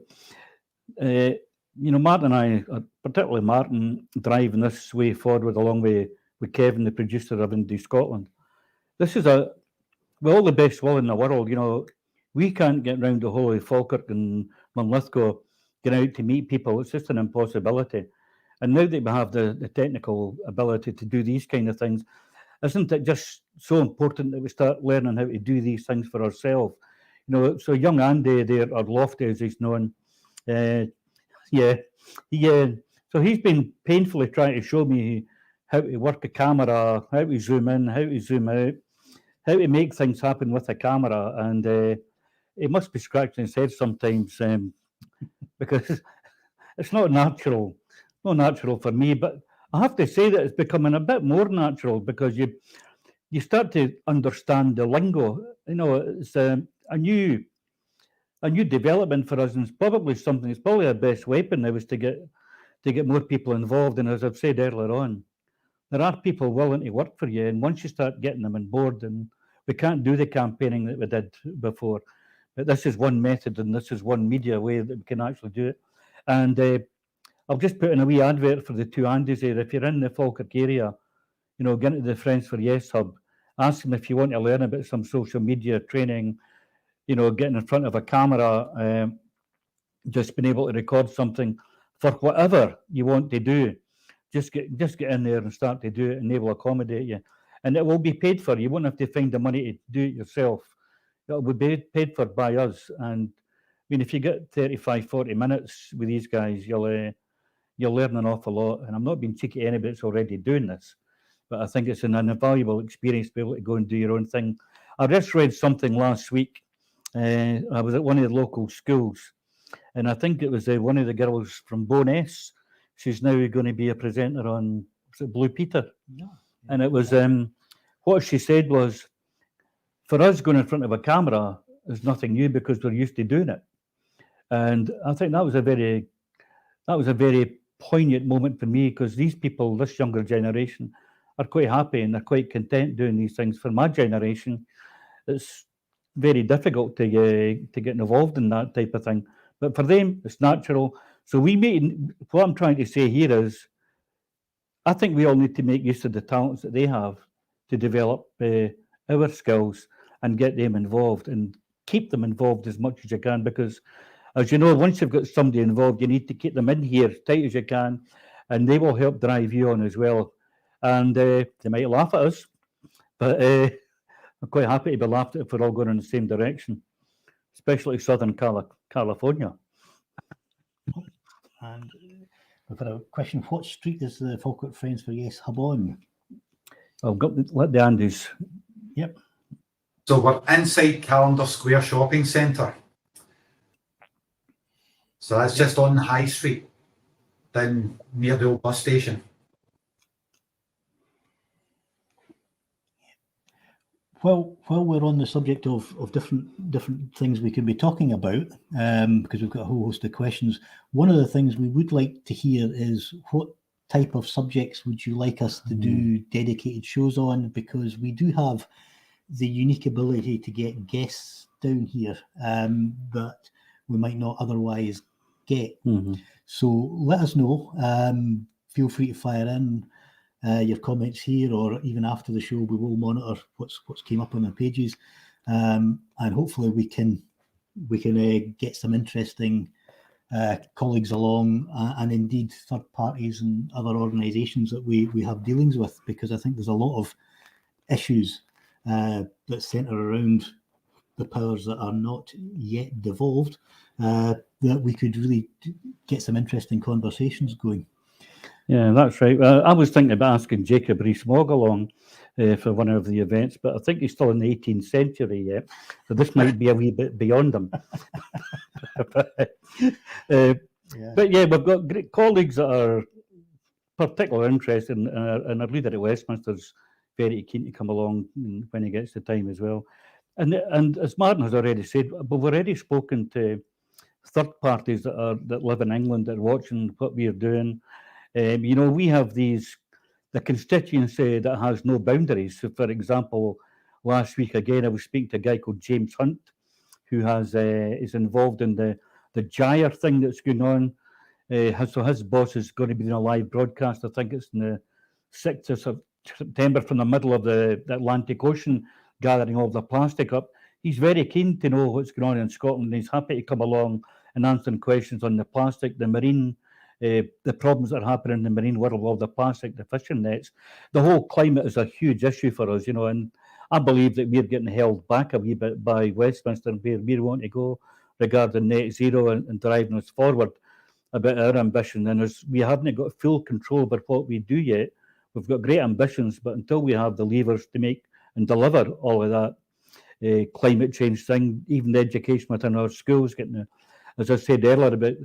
Martyn and I, particularly Martyn, driving this way forward along with Kevin, the producer of Indie Scotland. This is with all the best will in the world, we can't get round the whole of Falkirk and Linlithgow, get out to meet people. It's just an impossibility. And now that we have the technical ability to do these kind of things, isn't it just so important that we start learning how to do these things for ourselves? So young Andy there, or Lofty as he's known, so he's been painfully trying to show me how to work a camera, how to zoom in, how to zoom out, how to make things happen with a camera. And it must be scratching his head sometimes because it's not natural for me. But I have to say that it's becoming a bit more natural because you start to understand the lingo. You know, it's a new development for us, and it's probably something. It's probably our best weapon now is to get more people involved. And as I've said earlier on, there are people willing to work for you, and once you start getting them on board, and we can't do the campaigning that we did before, but this is one method, and this is one media way that we can actually do it. And I've just put in a wee advert for the two Andys there. If you're in the Falkirk area, you know, get into the Friends for Yes Hub, ask them if you want to learn about some social media training, you know, getting in front of a camera, just being able to record something for whatever you want to do. Just get in there and start to do it, and they will accommodate you. And it will be paid for. You won't have to find the money to do it yourself. It will be paid for by us. And I mean, if you get 35, 40 minutes with these guys, you'll learn an awful lot. And I'm not being cheeky to anybody that's already doing this, but I think it's an invaluable experience to be able to go and do your own thing. I just read something last week. I was at one of the local schools, and I think it was one of the girls from Bo'ness. She's now going to be a presenter on Blue Peter. Yeah. And it was, what she said was, for us going in front of a camera is nothing new because we're used to doing it. And I think that was a very poignant moment for me, because these people, this younger generation, are quite happy and they're quite content doing these things. For my generation, it's very difficult to get involved in that type of thing. But for them, it's natural. So what I'm trying to say here is, I think we all need to make use of the talents that they have to develop our skills and get them involved and keep them involved as much as you can. Because, as you know, once you've got somebody involved, you need to keep them in here as tight as you can, and they will help drive you on as well. And they might laugh at us, but I'm quite happy to be laughed at if we're all going in the same direction, especially Southern California. And we've got a question. What street is the Falkirk Friends for Yes Hub on? I've got let the Andys. Yep. So we're inside Calendar Square Shopping Centre. So that's just on the High Street, down near the old bus station. Well, while we're on the subject of different things we could be talking about, because we've got a whole host of questions, one of the things we would like to hear is what type of subjects would you like us to do dedicated shows on, because we do have the unique ability to get guests down here that we might not otherwise get. So let us know. Feel free to fire in your comments here, or even after the show. We will monitor what's came up on the pages, and hopefully we can get some interesting colleagues along, and indeed third parties and other organisations that we have dealings with, because I think there's a lot of issues that centre around the powers that are not yet devolved, that we could really get some interesting conversations going. Yeah, that's right. I was thinking about asking Jacob Rees-Mogg along for one of the events, but I think he's still in the 18th century yet, so this might be a wee bit beyond him. But yeah, we've got great colleagues that are particularly interested, and our leader at Westminster is very keen to come along when he gets the time as well. And as Martin has already said, we've already spoken to third parties that live in England that are watching what we are doing. You know, we have the constituency that has no boundaries. So, for example, last week again, I was speaking to a guy called James Hunt, who is involved in the gyre thing that's going on. So his boss is going to be doing a live broadcast. I think it's in the 6th of September from the middle of the Atlantic Ocean, gathering all the plastic up. He's very keen to know what's going on in Scotland. He's happy to come along and answer questions on the plastic, the marine, the problems that are happening in the marine world, all the plastic, the fishing nets. The whole climate is a huge issue for us, you know, and I believe that we're getting held back a wee bit by Westminster and where we want to go regarding net zero and driving us forward about our ambition. And as we haven't got full control over what we do yet, we've got great ambitions, but until we have the levers to make and deliver all of that climate change thing, even the education within our schools, getting, as I said earlier, about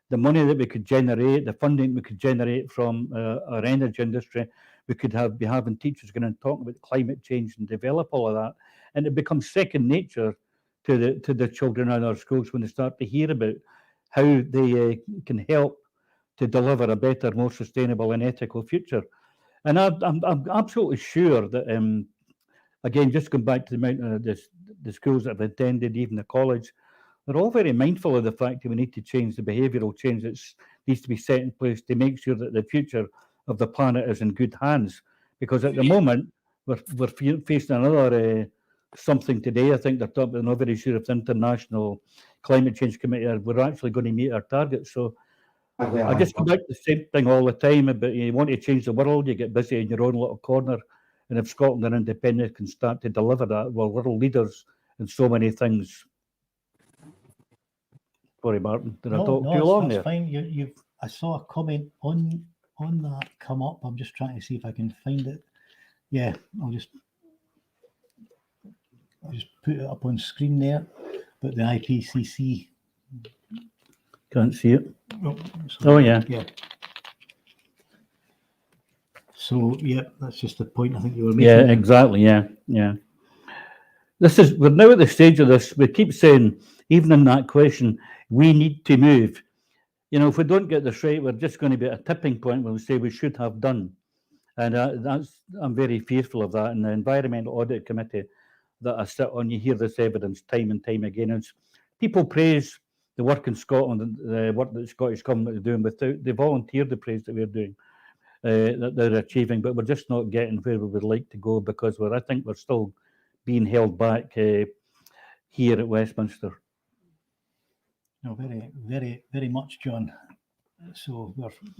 the money that we could generate, the funding we could generate from our energy industry, we could be having teachers going and talking about climate change and develop all of that, and it becomes second nature to the children in our schools when they start to hear about how they can help to deliver a better, more sustainable and ethical future. And I'm absolutely sure that, again, just going back to the amount of the schools that I've attended, even the college, they're all very mindful of the fact that we need to change the behavioural change that needs to be set in place to make sure that the future of the planet is in good hands. Because at the moment, we're facing another something today. I think they're talking, I'm not very sure if the International Climate Change Committee we're actually going to meet our targets. So I just come back to the same thing all the time about you want to change the world, you get busy in your own little corner. And if Scotland are independent, can start to deliver that, well, we're leaders in so many things. Sorry, Martin, did I talk too long there? That's fine. I saw a comment on that come up. I'm just trying to see if I can find it. Yeah, I'll just put it up on screen there. But the IPCC. Can't see it. Oh, yeah. Yeah. So yeah, that's just the point I think you were making. Yeah, exactly. Yeah. We're now at the stage of this. We keep saying, even in that question, we need to move. If we don't get this right, we're just going to be at a tipping point where we say we should have done. And I'm very fearful of that. And the Environmental Audit Committee that I sit on, you hear this evidence time and time again. And people praise the work in Scotland, the work that the Scottish Government is doing without the volunteer the praise that we're doing, that they're achieving. But we're just not getting where we would like to go because I think we're still being held back here at Westminster. No, very, very, very much, John. So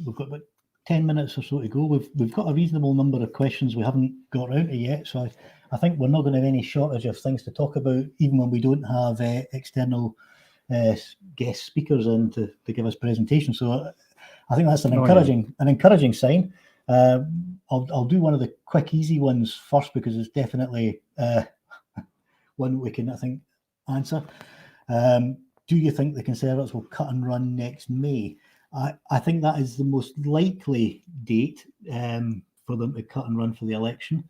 we've got about 10 minutes or so to go. We've got a reasonable number of questions we haven't got around to yet. So I think we're not going to have any shortage of things to talk about, even when we don't have external guest speakers in to give us presentations. So I think that's an encouraging sign. I'll do one of the quick, easy ones first because it's definitely one we can, I think, answer. Do you think the Conservatives will cut and run next May? I think that is the most likely date for them to cut and run for the election.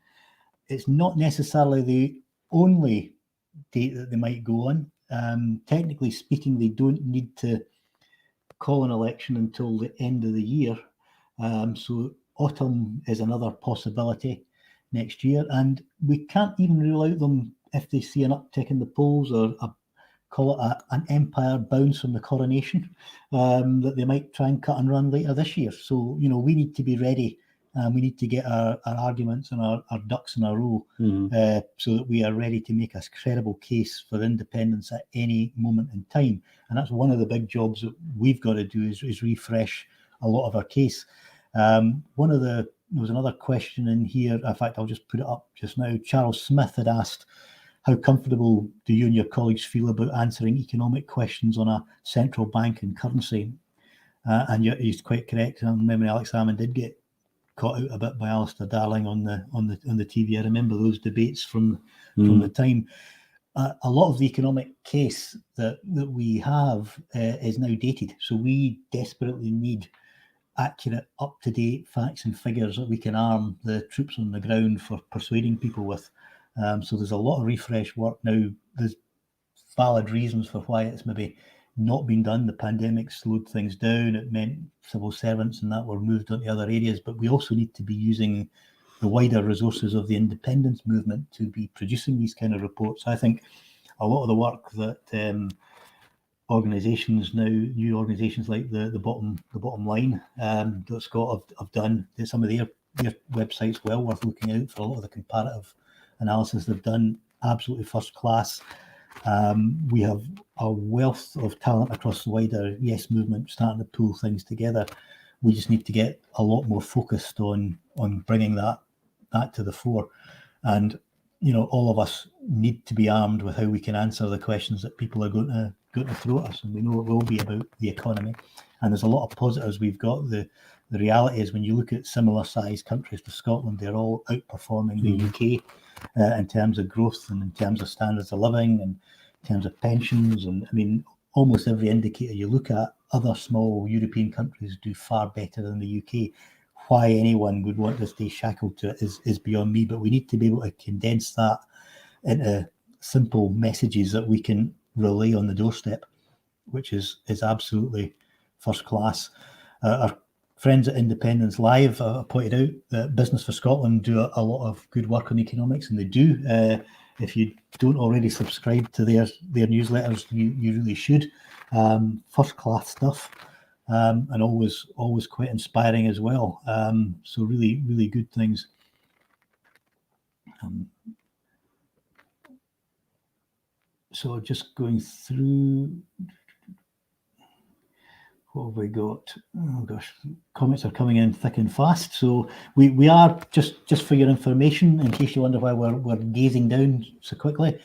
It's not necessarily the only date that they might go on. Technically speaking, they don't need to call an election until the end of the year. So autumn is another possibility next year. And we can't even rule out them if they see an uptick in the polls or call it an empire bounce from the coronation, that they might try and cut and run later this year. So, we need to be ready. We need to get our arguments and our ducks in a row so that we are ready to make a credible case for independence at any moment in time. And that's one of the big jobs that we've got to do is refresh a lot of our case. There was another question in here. In fact, I'll just put it up just now. Charles Smith had asked, how comfortable do you and your colleagues feel about answering economic questions on a central bank and currency? And he's quite correct. I remember Alex Salmon did get caught out a bit by Alistair Darling on the TV. I remember those debates from the time. A lot of the economic case that we have is now dated. So we desperately need accurate, up-to-date facts and figures that we can arm the troops on the ground for persuading people with. So there's a lot of refresh work now. There's valid reasons for why it's maybe not been done. The pandemic slowed things down. It meant civil servants and that were moved into other areas. But we also need to be using the wider resources of the independence movement to be producing these kind of reports. I think a lot of the work that organisations now, new organisations like the bottom line that Scott have done, some of their websites well worth looking out for. A lot of the comparative analysis they've done, absolutely first class. We have a wealth of talent across the wider Yes movement starting to pull things together. We just need to get a lot more focused on bringing that to the fore. And all of us need to be armed with how we can answer the questions that people are going to throw at us, and we know it will be about the economy. And there's a lot of positives we've got. The reality is, when you look at similar sized countries to Scotland, they're all outperforming the UK in terms of growth and in terms of standards of living and in terms of pensions. And I mean, almost every indicator you look at, other small European countries do far better than the UK. Why anyone would want to stay shackled to it is beyond me, but we need to be able to condense that into simple messages that we can relay on the doorstep, which is absolutely first class. Our friends at Independence Live pointed out that Business for Scotland do a lot of good work on economics, and they do. If you don't already subscribe to their newsletters, you really should. First class stuff. And always quite inspiring as well. So really, really good things. So just going through, what have we got? Oh gosh, comments are coming in thick and fast. So we are, just for your information, in case you wonder why we're gazing down so quickly,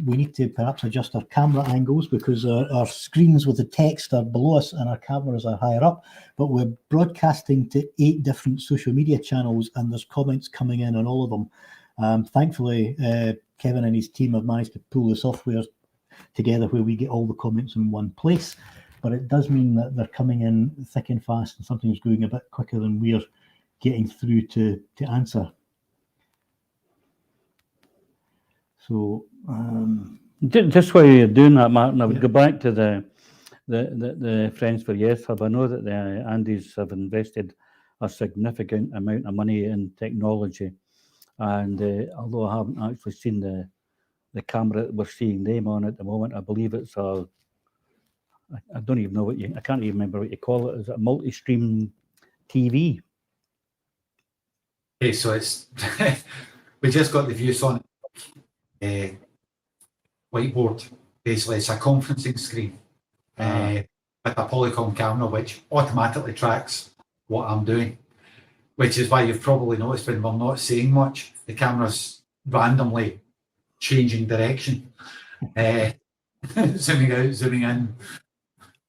we need to perhaps adjust our camera angles, because our screens with the text are below us and our cameras are higher up, but we're broadcasting to 8 different social media channels, and there's comments coming in on all of them. Thankfully, Kevin and his team have managed to pull the software together where we get all the comments in one place, but it does mean that they're coming in thick and fast and sometimes going a bit quicker than we're getting through to answer. So just while you're doing that, Martin, I would go back to the Friends for Yes Hub. I know that the Andes have invested a significant amount of money in technology, and although I haven't actually seen the camera that we're seeing them on at the moment, I believe it's I don't even know I can't even remember what you call it. Is it a multi-stream TV? Okay, so it's we just got the Viewsonic whiteboard. Basically, it's a conferencing screen with a Polycom camera, which automatically tracks what I'm doing, which is why you've probably noticed when we're not saying much, the camera's randomly changing direction, zooming out, zooming in.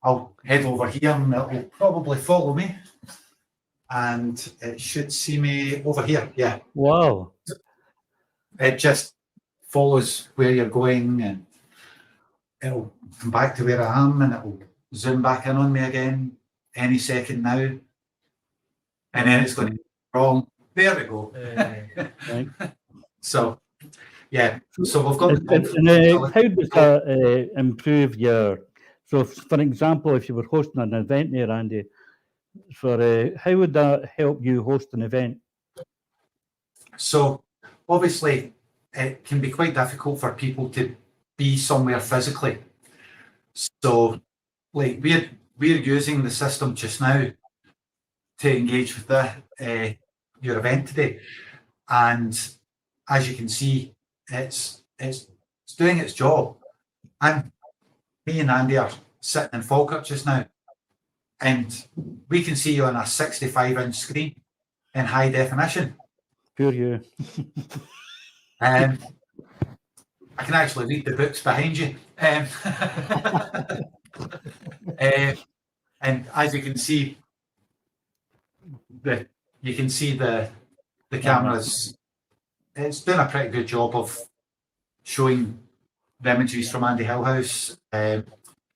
I'll head over here and it will probably follow me, and it should see me over here. Yeah. Wow. It just follows where you're going, and it'll come back to where I am, and it'll zoom back in on me again any second now, and then it's going to be wrong. There we go. Right. So yeah, so we've got how does that improve your, so for example, if you were hosting an event there, Andy, how would that help you host an event? So obviously it can be quite difficult for people to be somewhere physically. So like we're using the system just now to engage with your event today, and as you can see, it's doing its job. And me and Andy are sitting in Falkirk just now, and we can see you on a 65-inch screen in high definition. Pure you. I can actually read the books behind you. And as you can see, the cameras. It's doing a pretty good job of showing the images from Andy Hillhouse.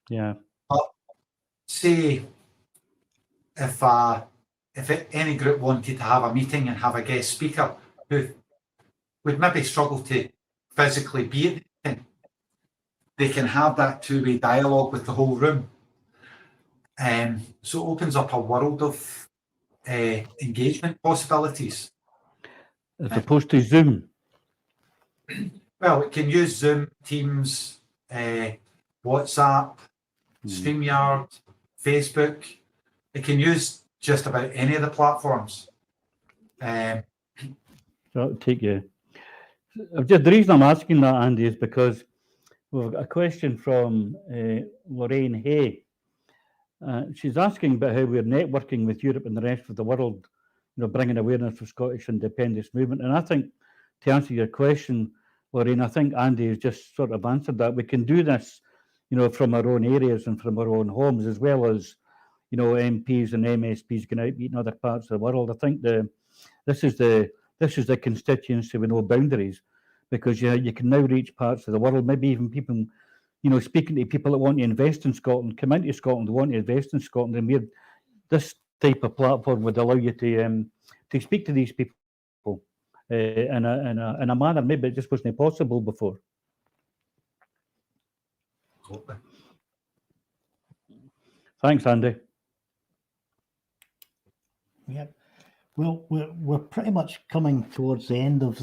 Yeah. But say if any group wanted to have a meeting and have a guest speaker who would maybe struggle to physically be at the meeting, they can have that two-way dialogue with the whole room. So it opens up a world of engagement possibilities. As opposed to Zoom. Well, it can use Zoom, Teams, WhatsApp, StreamYard, Facebook. It can use just about any of the platforms. So it'll take you. The reason I'm asking that, Andy, is because we've got a question from Lorraine Hay. She's asking about how we're networking with Europe and the rest of the world, bringing awareness of Scottish independence movement. And I think to answer your question, Lorraine, I think Andy has just sort of answered that. We can do this, from our own areas and from our own homes, as well as, MPs and MSPs going out in other parts of the world. I think this is the constituency with no boundaries, because you can now reach parts of the world, maybe even people, speaking to people that want to invest in Scotland, come into Scotland, want to invest in Scotland, and this type of platform would allow you to speak to these people in a manner maybe it just wasn't possible before. Thanks, Andy. Yep. Well, we're pretty much coming towards the end of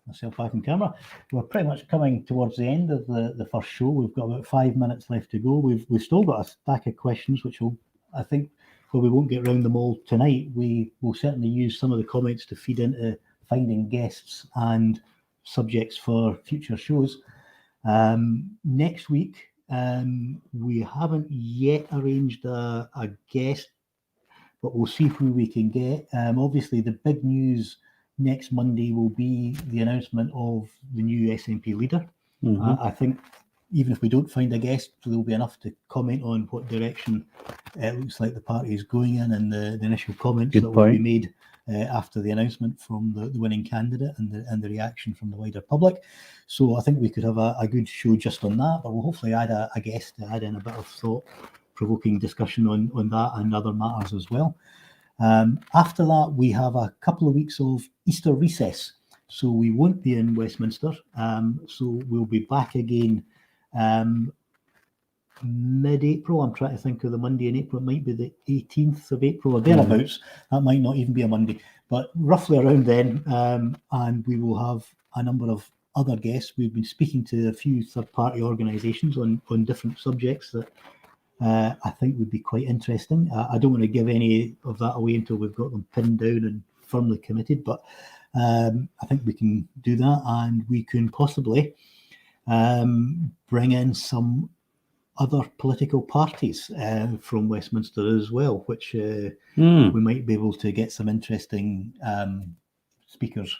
myself back in camera. We're pretty much coming towards the end of the first show. We've got about 5 minutes left to go. We've still got a stack of questions, which I think, while we won't get around them all tonight, we will certainly use some of the comments to feed into finding guests and subjects for future shows. Next week, we haven't yet arranged a guest, but we'll see who we can get. Obviously, the big news next Monday will be the announcement of the new SNP leader. Mm-hmm. I think even if we don't find a guest, there'll be enough to comment on what direction it looks like the party is going in, and the initial comments Good that point. will be made after the announcement from the winning candidate and the reaction from the wider public. So I think we could have a good show just on that, but we'll hopefully add a guest to add in a bit of thought-provoking discussion on that and other matters as well. After that, we have a couple of weeks of Easter recess, so we won't be in Westminster. So we'll be back again mid-April. I'm trying to think of the Monday in April. It might be the 18th of April or thereabouts. That might not even be a Monday, but roughly around then. And we will have a number of other guests. We've been speaking to a few third-party organisations on different subjects that I think would be quite interesting. I don't want to give any of that away until we've got them pinned down and firmly committed, but I think we can do that, and we can possibly bring in some other political parties from Westminster as well, which we might be able to get some interesting speakers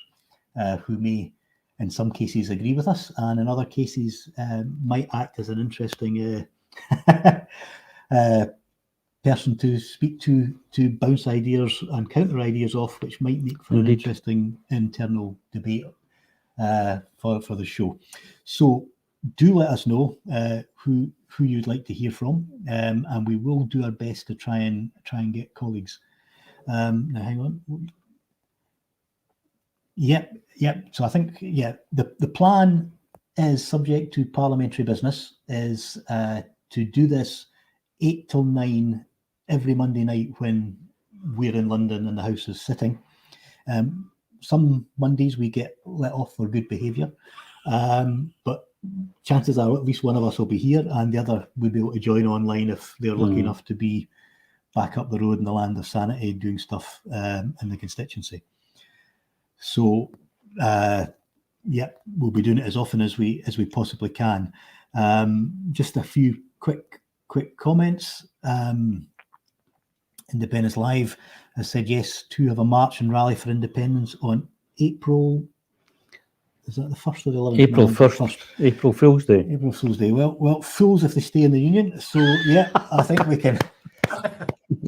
who may, in some cases, agree with us, and in other cases might act as an interesting person to speak to bounce ideas and counter ideas off, which might make for an interesting internal debate for the show. So do let us know who you'd like to hear from, and we will do our best to try and get colleagues. Now hang on. Yep. So I think the plan is, subject to parliamentary business, is to do this 8 till 9 every Monday night when we're in London and the House is sitting. Some Mondays we get let off for good behaviour, but chances are at least one of us will be here, and the other will be able to join online if they're lucky enough to be back up the road in the land of sanity doing stuff in the constituency. So we'll be doing it as often as we possibly can. Just a few quick comments. Independence Live has said yes to have a march and rally for independence on April. Is that the 1st or the 11th? April 1st. April Fool's Day. April Fool's Day. Well, fools if they stay in the union. So yeah, I think we can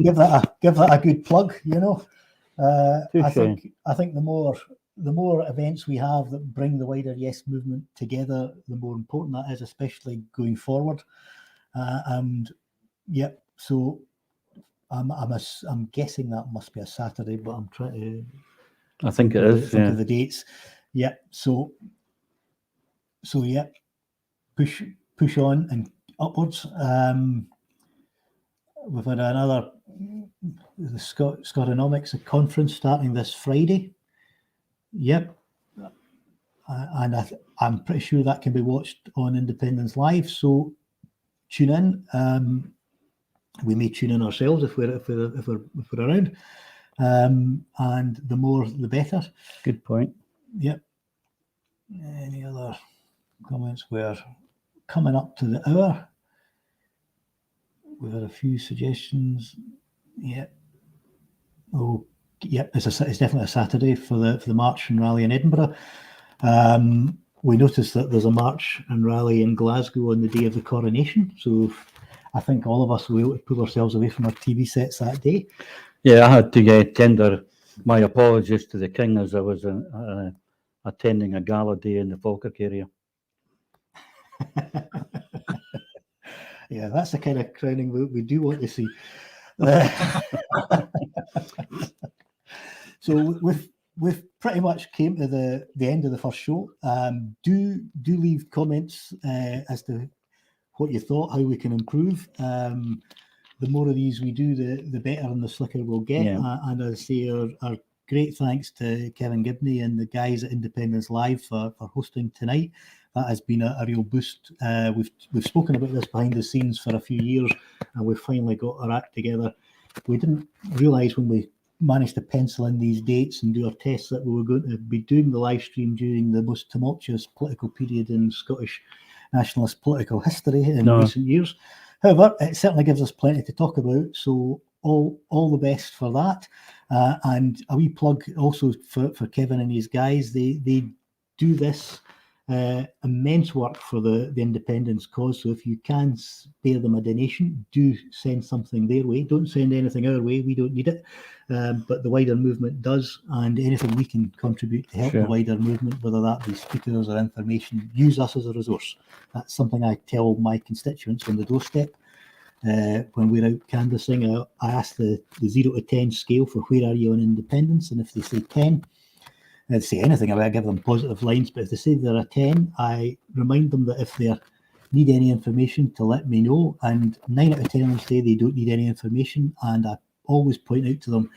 give that a good plug. I think the more events we have that bring the wider Yes movement together, the more important that is, especially going forward. So I'm guessing that must be a Saturday, but I'm trying to. I think it is. Think of the dates. Yeah. So yeah, push on and upwards. We've had another the Scotonomics conference starting this Friday. Yep. And I'm pretty sure that can be watched on Independence Live. So tune in. We may tune in ourselves if we're around. And the more, the better. Good point. Yep. Any other comments? We're coming up to the hour. We've had a few suggestions. Yep. Yep, it's definitely a Saturday for the march and rally in Edinburgh. We noticed that there's a march and rally in Glasgow on the day of the coronation, so I think all of us will pull ourselves away from our TV sets that day. Yeah, I had to tender my apologies to the King as I was attending a gala day in the Falkirk area. Yeah, that's the kind of crowning we do want to see. So we've pretty much came to the end of the first show. Do leave comments as to what you thought, how we can improve. The more of these we do, the better and the slicker we'll get. Yeah. And as I say, our great thanks to Kevin Gibney and the guys at Independence Live for hosting tonight. That has been a real boost. We've spoken about this behind the scenes for a few years, and we've finally got our act together. We didn't realise when we managed to pencil in these dates and do our tests that we were going to be doing the live stream during the most tumultuous political period in Scottish nationalist political history in recent years. However, it certainly gives us plenty to talk about, so all the best for that. And a wee plug also for Kevin and his guys. They do this immense work for the independence cause, so if you can spare them a donation, do send something their way. Don't send anything our way, we don't need it, but the wider movement does, and anything we can contribute to help the wider movement, whether that be speakers or information, use us as a resource. That's something I tell my constituents on the doorstep. When we're out canvassing, I ask the 0 to 10 scale for where are you on independence, and if they say 10, they say anything about it, I give them positive lines, but if they say they're a 10, I remind them that if they need any information to let me know, and 9 out of 10 of them say they don't need any information, and I always point out to them,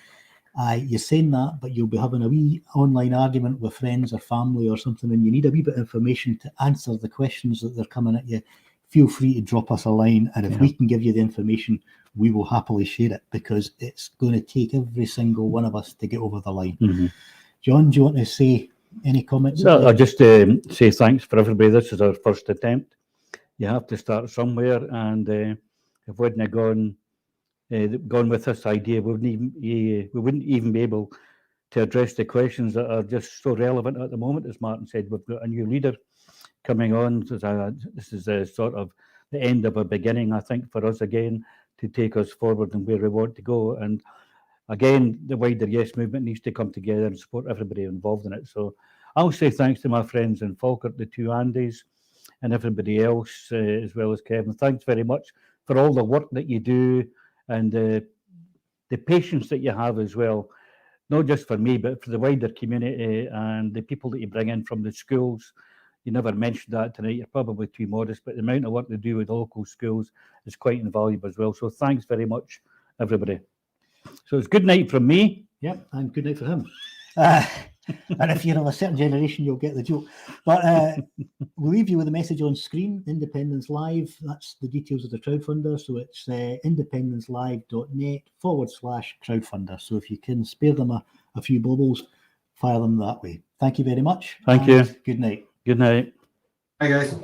you're saying that, but you'll be having a wee online argument with friends or family or something, and you need a wee bit of information to answer the questions that they're coming at you. Feel free to drop us a line, and if we can give you the information, we will happily share it, because it's going to take every single one of us to get over the line. Mm-hmm. John, do you want to say any comments? No, I'll just say thanks for everybody. This is our first attempt. You have to start somewhere, and if we hadn't gone with this idea, we wouldn't even be able to address the questions that are just so relevant at the moment. As Martin said, we've got a new leader coming on. This is sort of the end of a beginning, I think, for us again, to take us forward and where we want to go. And again, the wider Yes movement needs to come together and support everybody involved in it. So I'll say thanks to my friends in Falkirk, the two Andys, and everybody else, as well as Kevin. Thanks very much for all the work that you do and the patience that you have as well, not just for me, but for the wider community and the people that you bring in from the schools. You never mentioned that tonight. You're probably too modest, but the amount of work they do with local schools is quite invaluable as well. So thanks very much, everybody. So it's good night from me. Yep, and good night for him. And if you're of a certain generation, you'll get the joke. But we'll leave you with a message on screen, Independence Live. That's the details of the crowdfunder. So it's independencelive.net/crowdfunder. So if you can spare them a few baubles, fire them that way. Thank you very much. Thank you. Good night. Good night. Hi, guys.